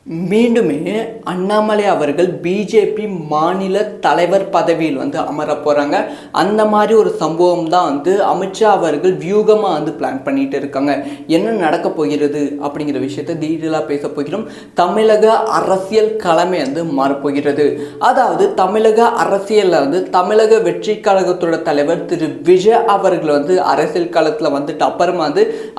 மீண்டுமே அண்ணாமலை அவர்கள் பிஜேபி மாநில தலைவர் பதவியில் அமர போகிறாங்க. அந்த மாதிரி ஒரு சம்பவம் தான் அமித்ஷா அவர்கள் வியூகமாக பிளான் பண்ணிட்டு இருக்காங்க. என்ன நடக்க போகிறது அப்படிங்கிற விஷயத்தை டீட்டெயிலாக பேச போகிறோம். தமிழக அரசியல் களமே மாறப்போகிறது. அதாவது தமிழக அரசியலில் தமிழக வெற்றி கழகத்தோட தலைவர் திரு விஜய் அவர்கள் அரசியல் களத்தில் அப்புறமா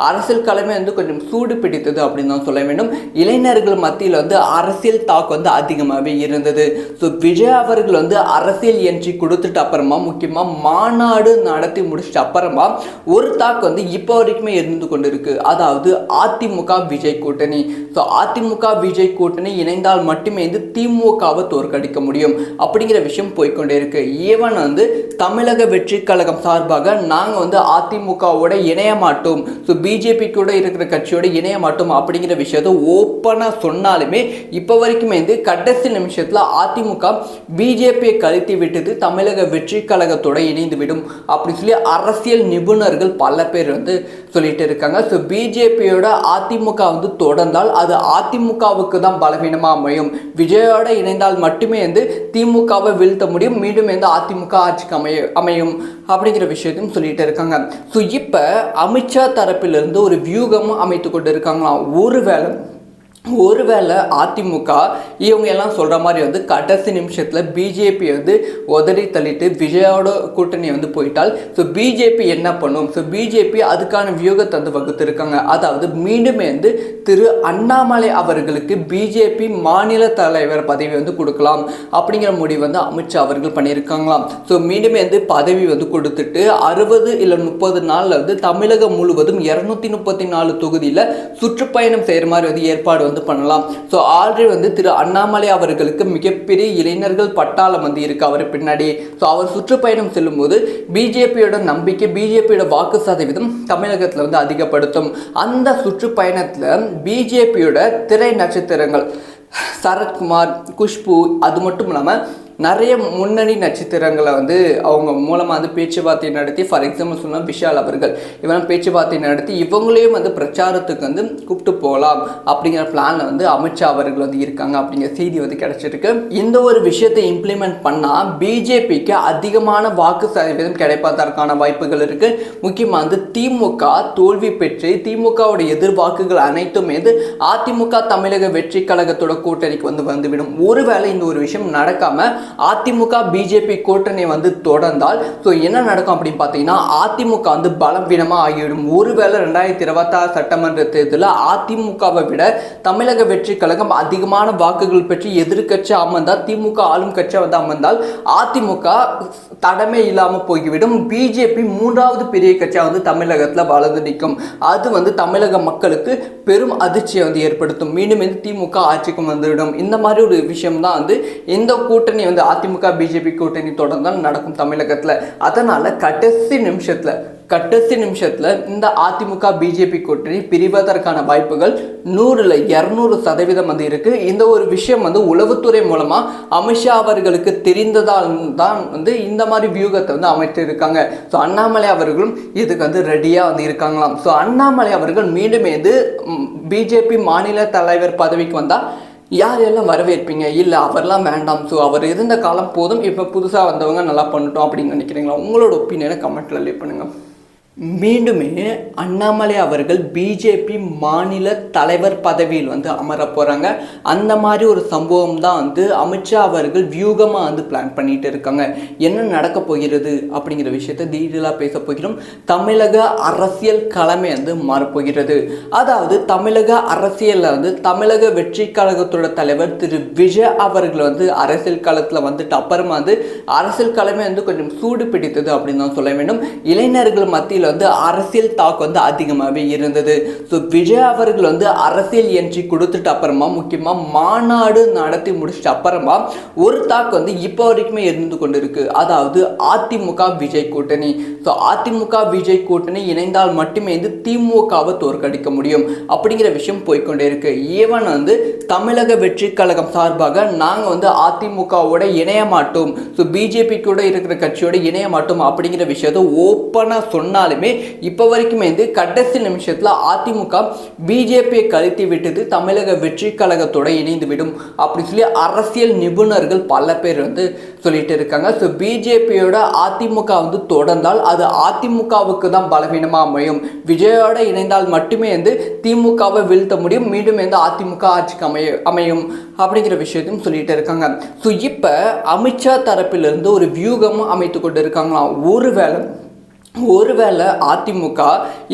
அரசியல் களமே கொஞ்சம் சூடு பிடித்தது அப்படின்னு தான் சொல்ல வேண்டும். இளைஞர்கள் மத்தியில் அரசியல் தாக்கு அதிகமாகவே இருந்தது. ஸோ விஜய் அவர்கள் அரசியல் என்ட்ரி கொடுத்துட்டு அப்புறமா முக்கியமாக மாநாடு நடத்தி முடிச்சிட்டு அப்புறமா ஒரு தாக்கு இப்போ வரைக்குமே இருந்து கொண்டு இருக்கு. அதாவது அதிமுக விஜய் கூட்டணி. ஸோ அதிமுக விஜய் கூட்டணி இணைந்தால் மட்டுமே திமுகவை தோற்கடிக்க முடியும் அப்படிங்கிற விஷயம் போய்கொண்டே இருக்கு. ஈவன் தமிழக வெற்றி கழகம் சார்பாக நாங்கள் அதிமுகவோட இணைய மாட்டோம், ஸோ பிஜேபி கூட இருக்கிற கட்சியோட இணைய மாட்டோம் அப்படிங்கிற விஷயத்தை ஓப்பனாக சொன்னாலுமே இப்போ வரைக்குமே கடைசி நிமிஷத்தில் அதிமுக பிஜேபியை கழித்து விட்டது தமிழக வெற்றி கழகத்தோட இணைந்து விடும் அப்படி சொல்லி அரசியல் நிபுணர்கள் பல பேர் சொல்லிட்டு இருக்காங்க. ஸோ பிஜேபியோட அதிமுக தொடர்ந்தால் அது அதிமுகவுக்கு தான் பலவீனமாக அமையும். விஜயோட இணைந்தால் மட்டுமே திமுகவை வீழ்த்த முடியும், மீண்டும் அதிமுக ஆட்சிக்கு அமையும் அப்படிங்கிற விஷயத்தையும் சொல்லிட்டு இருக்காங்க. ஸோ இப்போ அமித்ஷா தரப்பிலிருந்து ஒரு வியூகமும் அமைத்து கொண்டு இருக்காங்களாம். ஒருவேளை அதிமுக இவங்க எல்லாம் சொல்கிற மாதிரி கடைசி நிமிஷத்தில் பிஜேபி உதறி தள்ளிட்டு விஜயோட கூட்டணி போயிட்டால் ஸோ பிஜேபி என்ன பண்ணும்? ஸோ பிஜேபி அதுக்கான வியூகத்தை வகுத்திருக்காங்க. அதாவது மீண்டுமே திரு அண்ணாமலை அவர்களுக்கு பிஜேபி மாநில தலைவர் பதவி கொடுக்கலாம் அப்படிங்கிற முடிவு அமித்ஷா அவர்கள் பண்ணியிருக்காங்களாம். ஸோ மீண்டுமே பதவி கொடுத்துட்டு 60 இல்லை 30 நாளில் தமிழகம் முழுவதும் 234 தொகுதியில் சுற்றுப்பயணம் செய்கிற மாதிரி ஏற்பாடு பண்ணலாம். ஸோ ஆல்ரெடி திரு அண்ணாமலை அவர்களுக்கு மிகப்பெரிய இளைஞர்கள் பட்டாளம் இருக்கு அவர் பின்னாடி. ஸோ அவர் சுற்றுப்பயணம் செல்லும் போது பிஜேபியோட நம்பிக்கை, பிஜேபியோட வாக்கு சதவீதம் தமிழகத்தில் அதிகப்படுத்தும். அந்த சுற்றுப்பயணத்தில் பிஜேபியோட திரை நட்சத்திரங்கள் சரத்குமார், குஷ்பு, அது மட்டும் இல்லாமல் நிறைய முன்னணி நட்சத்திரங்களை அவங்க மூலமாக பேச்சுவார்த்தை நடத்தி, ஃபார் எக்ஸாம்பிள் சொன்னால் விஷால் அவர்கள் இவெல்லாம் பேச்சுவார்த்தை நடத்தி இவங்களையும் பிரச்சாரத்துக்கு கூப்பிட்டு போகலாம் அப்படிங்கிற பிளானில் அமித்ஷா அவர்கள் இருக்காங்க அப்படிங்கிற செய்தி கிடைச்சிருக்கு. இந்த ஒரு விஷயத்தை இம்ப்ளிமெண்ட் பண்ணால் பிஜேபிக்கு அதிகமான வாக்கு சதவீதம் கிடைப்பதற்கான வாய்ப்புகள் இருக்குது. முக்கியமாக திமுக தோல்வி பெற்று திமுகவுடைய எதிர்வாக்குகள் அனைத்துமே அதிமுக தமிழக வெற்றி கழகத்தோட கூட்டணிக்கு வந்துவிடும். ஒருவேளை இந்த ஒரு விஷயம் நடக்காமல் அதிமுக பிஜேபி கூட்டணி தொடர்ந்தால் ஸோ என்ன நடக்கும் அப்படின்னு பார்த்தீங்கன்னா அதிமுக பலவீனமாக ஆகிவிடும். ஒருவேளை 2026 சட்டமன்ற தேர்தலில் அதிமுகவை விட தமிழக வெற்றி கழகம் அதிகமான வாக்குகள் பெற்று எதிர்கட்சி அமர்ந்தால், திமுக ஆளும் கட்சி அமர்ந்தால் அதிமுக தடமே இல்லாமல் போய்விடும். பிஜேபி மூன்றாவது பெரிய கட்சியாக தமிழகத்தில் வளர்ந்து நிற்கும். அது தமிழக மக்களுக்கு பெரும் அதிர்ச்சியை ஏற்படுத்தும். மீண்டும் திமுக ஆட்சிக்கு வந்துவிடும். இந்த மாதிரி ஒரு விஷயம் தான் இந்த கூட்டணி அதிமுக பிஜேபி கூட்டணி தொடர்ந்தால் நடக்கும் தமிழகத்தில். அதனால கடைசி நிமிஷத்தில் இந்த அதிமுக பிஜேபி கூட்டணி பிரிவதற்கான வாய்ப்புகள் 100ல் 200% இருக்கு. இந்த ஒரு விஷயம் உளவுத்துறை மூலமா அமித்ஷா அவர்களுக்கு தெரிந்ததால் தான் இந்த மாதிரி வியூகத்தை அமைத்திருக்காங்க. ஸோ அண்ணாமலை அவர்களும் இதுக்கு ரெடியா இருக்காங்களாம். ஸோ அண்ணாமலை அவர்கள் மீண்டும் பிஜேபி மாநில தலைவர் பதவிக்கு வந்தால் யாரெல்லாம் வரவேற்பீங்க? இல்லை அவரெல்லாம் வேண்டாம், ஸோ அவர் இருந்த காலம் போதும், இப்போ புதுசாக வந்தவங்க நல்லா பண்ணிட்டோம் அப்படின்னு நினைக்கிறீங்களா? உங்களோட ஒப்பீனியனை கமெண்ட்டில் லீவ் பண்ணுங்கள். மீண்டுமே அண்ணாமலை அவர்கள் பிஜேபி மாநில தலைவர் பதவியில் அமர போகிறாங்க. அந்த மாதிரி ஒரு சம்பவம் தான் அமித்ஷா அவர்கள் வியூகமாக பிளான் பண்ணிட்டு இருக்காங்க. என்ன நடக்க போகிறது அப்படிங்கிற விஷயத்தை டீட்டெயிலாக பேச போகிறோம். தமிழக அரசியல் களமே மாறப்போகிறது. அதாவது தமிழக அரசியலில் தமிழக வெற்றி கழகத்தோட தலைவர் திரு விஜய் அவர்கள் அரசியல் களத்தில் அப்புறமா அரசியல் களமே கொஞ்சம் சூடு பிடித்தது அப்படின்னு தான் சொல்ல வேண்டும். இளைஞர்கள் மத்தியில் அரசியல் தாக்கு அதிகமாகவே இருந்தது. ஸோ விஜய் அவர்கள் அரசியல் என்ட்ரி கொடுத்துட்டு அப்புறமா முக்கியமாக மாநாடு நடத்தி முடிச்சிட்டு அப்புறமா ஒரு தாக்கு இப்போ வரைக்குமே இருந்து கொண்டு இருக்கு. அதாவது அதிமுக விஜய் கூட்டணி. ஸோ அதிமுக விஜய் கூட்டணி இணைந்தால் மட்டுமே திமுகவை தோற்கடிக்க முடியும் அப்படிங்கிற விஷயம் போய்கொண்டே இருக்கு. ஈவன் தமிழக வெற்றி கழகம் சார்பாக நாங்கள் அதிமுகவோட இணைய மாட்டோம், ஸோ பிஜேபி கூட இருக்கிற கட்சியோட இணைய மாட்டோம் அப்படிங்கிற விஷயத்தை ஓப்பனாக சொன்னால் ஆனாலுமே இப்போ வரைக்குமே வந்து கடைசி நிமிஷத்தில் அதிமுக பிஜேபியை கழித்து விட்டது தமிழக வெற்றி கழகத்தோட இணைந்து விடும் அப்படி சொல்லி அரசியல் நிபுணர்கள் பல பேர் வந்து சொல்லிட்டு இருக்காங்க. ஸோ பிஜேபியோட அதிமுக வந்து தொடர்ந்தால் அது அதிமுகவுக்கு தான் பலவீனமாக அமையும். விஜயோட இணைந்தால் மட்டுமே வந்து திமுகவை வீழ்த்த முடியும், மீண்டும் வந்து அதிமுக ஆட்சிக்கு அமையும் அப்படிங்கிற விஷயத்தையும் சொல்லிட்டு இருக்காங்க. ஸோ இப்போ அமித்ஷா தரப்பிலிருந்து ஒரு வியூகமும் அமைத்து கொண்டு இருக்காங்களாம். ஒருவேளை அதிமுக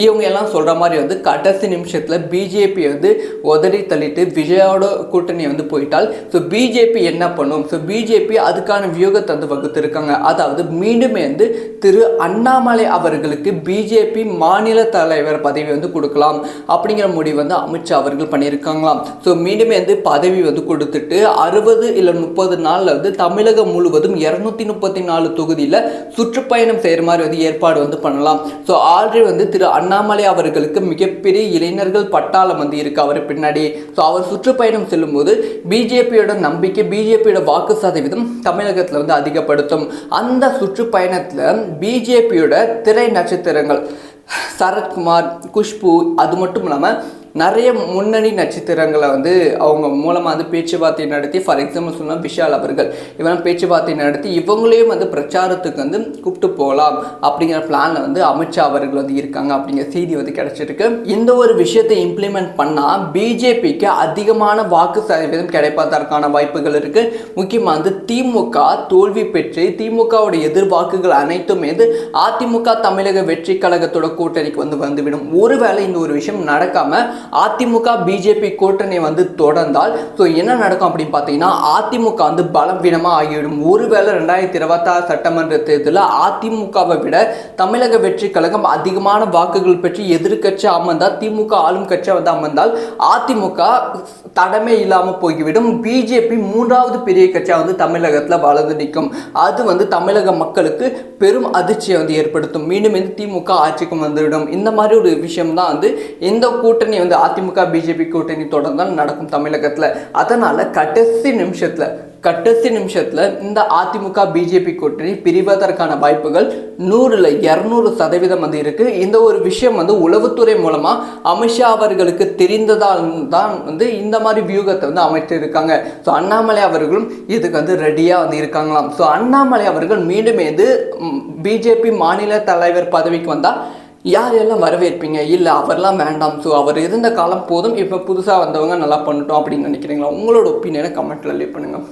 இவங்க எல்லாம் சொல்கிற மாதிரி வந்து கடைசி நிமிஷத்தில் பிஜேபி வந்து உதறி தள்ளிட்டு விஜயோட கூட்டணி வந்து போயிட்டால் ஸோ பிஜேபி என்ன பண்ணும்? ஸோ பிஜேபி அதுக்கான வியூகத்தை வந்து வகுத்திருக்காங்க. அதாவது மீண்டுமே வந்து திரு அண்ணாமலை அவர்களுக்கு பிஜேபி மாநில தலைவர் பதவி வந்து கொடுக்கலாம் அப்படிங்கிற முடிவு வந்து அமித்ஷா அவர்கள் பண்ணியிருக்காங்களாம். ஸோ மீண்டுமே வந்து பதவி வந்து கொடுத்துட்டு 60 இல்லை 30 நாளில் வந்து தமிழகம் முழுவதும் 234 தொகுதியில் சுற்றுப்பயணம் செய்கிற மாதிரி வந்து ஏற்பாடு வந்து பண்ணலாம். ஸோ ஆல்ரெடி வந்து திரு அண்ணாமலை அவர்களுக்கு மிகப்பெரிய இளைஞர்கள் பட்டாளம் வந்து இருக்கு அவர் பின்னாடி. ஸோ அவர் சுற்றுப்பயணம் செல்லும் போது பிஜேபியோட நம்பிக்கை, பிஜேபியோட வாக்கு சதவீதம் தமிழகத்தில் வந்து அதிகப்படுத்தும். அந்த சுற்றுப்பயணத்தில் பிஜேபியோட திரை நட்சத்திரங்கள் சரத்குமார், குஷ்பு, அது மட்டும் இல்லாமல் நிறைய முன்னணி நட்சத்திரங்களை வந்து அவங்க மூலமாக வந்து பேச்சுவார்த்தை நடத்தி, ஃபார் எக்ஸாம்பிள் சொன்னால் விஷால் அவர்கள் இவெல்லாம் பேச்சுவார்த்தை நடத்தி இவங்களையும் வந்து பிரச்சாரத்துக்கு வந்து கூப்பிட்டு போகலாம் அப்படிங்கிற பிளானில் வந்து அமித்ஷா அவர்கள் வந்து இருக்காங்க அப்படிங்கிற செய்தி வந்து கிடைச்சிருக்கு. இந்த ஒரு விஷயத்தை இம்ப்ளிமெண்ட் பண்ணால் பிஜேபிக்கு அதிகமான வாக்கு சதவீதம் கிடைப்பதற்கான வாய்ப்புகள் இருக்குது. முக்கியமாக வந்து திமுக தோல்வி பெற்று திமுகவுடைய எதிர்வாக்குகள் அனைத்துமே வந்து அதிமுக தமிழக வெற்றி கழகத்தோட கூட்டணிக்கு வந்து வந்துவிடும். ஒருவேளை இந்த ஒரு விஷயம் நடக்காமல் அதிமுக பிஜேபி கூட்டணி வந்து தொடர்ந்தால் ஸோ என்ன நடக்கும் அப்படின்னு பார்த்தீங்கன்னா அதிமுக வந்து பலவீனமாக ஆகிவிடும். ஒருவேளை 2026 சட்டமன்ற தேர்தலில் அதிமுகவை விட தமிழக வெற்றி கழகம் அதிகமான வாக்குகள் பெற்று எதிர்கட்சி அமர்ந்தால், திமுக ஆளும் கட்சி வந்து அமர்ந்தால் அதிமுக தடமே இல்லாமல் போய்விடும். பிஜேபி 3வது பெரிய கட்சியாக வந்து தமிழகத்தில் வளர்ந்து நிற்கும். அது வந்து தமிழக மக்களுக்கு பெரும் அதிர்ச்சியை வந்து ஏற்படுத்தும். மீண்டும் வந்து திமுக ஆட்சிக்கும் வந்துவிடும். இந்த மாதிரி ஒரு விஷயம் தான் வந்து இந்த கூட்டணி வந்து அதிமுக பிஜேபி கூட்டணி தொடர்ந்தால் நடக்கும் தமிழகத்தில். அதனால கடைசி நிமிஷத்தில் இந்த அதிமுக பிஜேபி கூட்டணி பிரிவதற்கான வாய்ப்புகள் 100ல் 200% வந்து இருக்கு. இந்த ஒரு விஷயம் வந்து உளவுத்துறை மூலமா அமித்ஷா அவர்களுக்கு தெரிந்ததால் தான் வந்து இந்த மாதிரி வியூகத்தை வந்து அமைச்சிருக்காங்க. ஸோ அண்ணாமலை அவர்களும் இதுக்கு வந்து ரெடியாக வந்து இருக்காங்களாம். ஸோ அண்ணாமலை அவர்கள் மீண்டும் வந்து பிஜேபி மாநில தலைவர் பதவிக்கு வந்தால் யாரெல்லாம் வரவேற்பீங்க? இல்லை அவர்லாம் வேண்டாம், ஸோ அவர் இருந்த காலம் போதும், இப்போ புதுசாக வந்தவங்க நல்லா பண்ணிட்டோம் அப்படின்னு நினைக்கிறீங்களா? உங்களோட ஒப்பீனியனை கமெண்ட்டில் லீவ் பண்ணுங்கள்.